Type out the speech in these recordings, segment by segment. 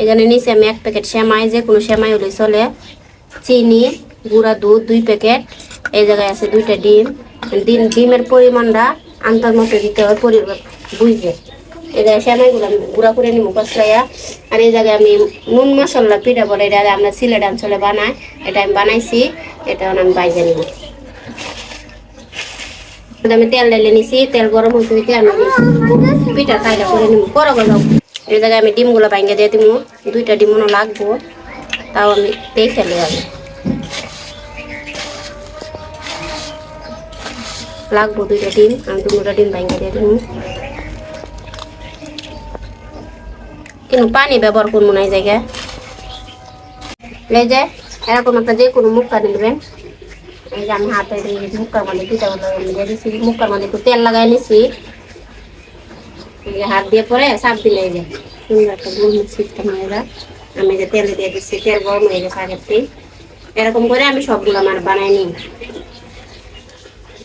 এখানে নিচে আমি 1 প্যাকেট সেমাই, যে কোনো সেমাই হলে চলে, চিনি, গুঁড়া দুধ 2 প্যাকেট, এই জায়গায় আছে 2টা ডিম। ডিমের পরিমাণটা আন্তার মতো দিতে হয় বুঝবে। এই জায়গায় সেমাইগুলো আমি গুঁড়া করে নিব কষলাইয়া। আর এই জায়গায় আমি নুন মশলা পিঠা বলে, এটা আমরা সিলেট অঞ্চলে বানাই, এটা আমি বানাইছি, এটা আমি বাইজে নিব। আমি তেল ঢেলে নিছি, তেল গরম হতে হইতে আমি পিঠা কায়দা করে নিব। করো গো। এই জায়গায় আমি ডিমগুলো ভাঙ্গে দিয়ে দিব, 2টা ডিম মনে লাগবো, তাও আমি দেখে নিই আগে। লাগবো 2টা ডিম, আমি 2টা ডিম ভাঙ্গে দিয়ে দিব। কিন্তু পানি ব্যবহার করবো না এই জায়গায়। এই যে এরকম একটা যে কোনো মুখটা নেবেন। এই যে আমি হাতে মুখটার মধ্যে পিঠাগুলো দিয়ে দিচ্ছি, মুখটার মধ্যে একটু তেল লাগাই নিছি। এই যে হাত দিয়ে পরে চাপ দিলে এই যে সুন্দর একটা গোল সিস্টেম হয়ে যায়। আমি যে তেলে দিয়ে দিচ্ছি, তেল গরম হয়ে গেছে আগের থেকে। এরকম করে আমি সবগুলো আমার বানাই নিই।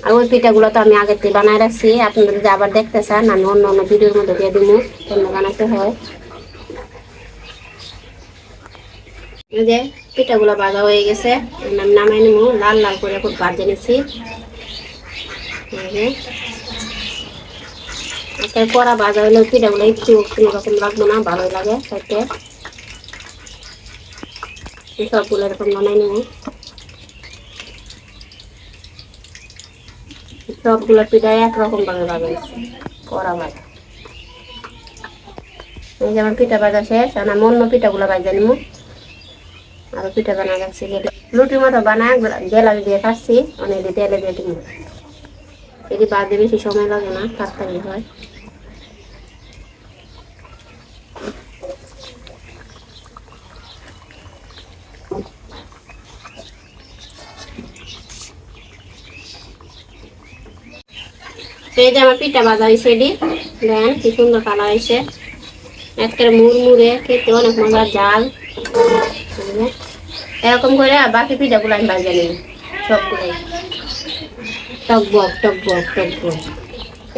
আর ওই পিঠাগুলো তো আমি আগের থেকে বানাই রাখছি, আপনারা যদি আবার দেখতে চান আমি অন্য অন্য ভিডিওর মধ্যে দিয়ে দিব, অন্য বানাতে হয়। এই যে পিঠাগুলো ভাজা হয়ে গেছে, আমি নামাই নিব। লাল লাল করে খুব ভাজে নিচ্ছি। কড়া ভাজা হলে পিঠাগুলো একটু কোনো রকম লাগবে না, ভালোই লাগে খাইতে। সবগুলো এরকম বানাই নিব। সবগুলো পিঠাই একরকম ভাবে বাজাইছি, কড়া ভাজা। এই যে আমার পিঠা ভাজা শেষ, আর আমি অন্য পিঠাগুলো ভাজা নিব। আর পিঠা বানা যাচ্ছে, রুটির মতো বানায় গেলা দিয়ে খাচ্ছি, অনেক তেলে দিয়ে দিব। এটি বাদে বেশি সময় লাগে না, তাড়াতাড়ি হয়। তো এই যে আমার পিঠা ভাজা হয়েছে, এটি দেন কি সুন্দর কালার হয়েছে, একেবারে মুড়মুড়ে, খেতে অনেক মজার, জাল। এরকম করে বাকি পিঠাগুলো আমি ভাজা নিই সবগুলোই, টকবক টকবক টকবক।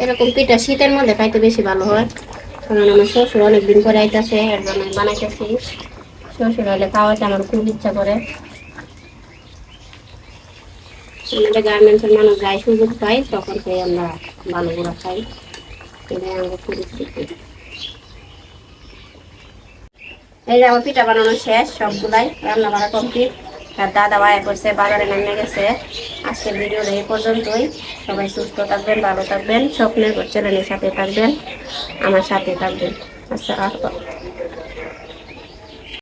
এরকম পিঠা শীতের মধ্যে খাইতে বেশি ভালো হয়, কারণ আমার শ্বশুর অনেকদিন পরে আইতাছে, এর জন্য বানাইতেছি। শ্বশুর হলে খাওয়াতে আমার খুব ইচ্ছা করে। আমাদের গার্মেন্টসের মানুষ যাই সুযোগ পাই তখন সেই আমরা ভালো করে খাই, এটাই আমাদের পরিস্থিতি। এই যে আমার পিঠা বানানো শেষ, সবগুলাই রান্না বাড়া কমপ্লিট। আর দাদা ভাই করছে, বাজারে নেমে গেছে। আজকের ভিডিও এই পর্যন্তই। সবাই সুস্থ থাকবেন, ভালো থাকবেন, স্বপ্নের চ্যানেলের সাথে থাকবেন, আমার সাথে থাকবেন। আচ্ছা।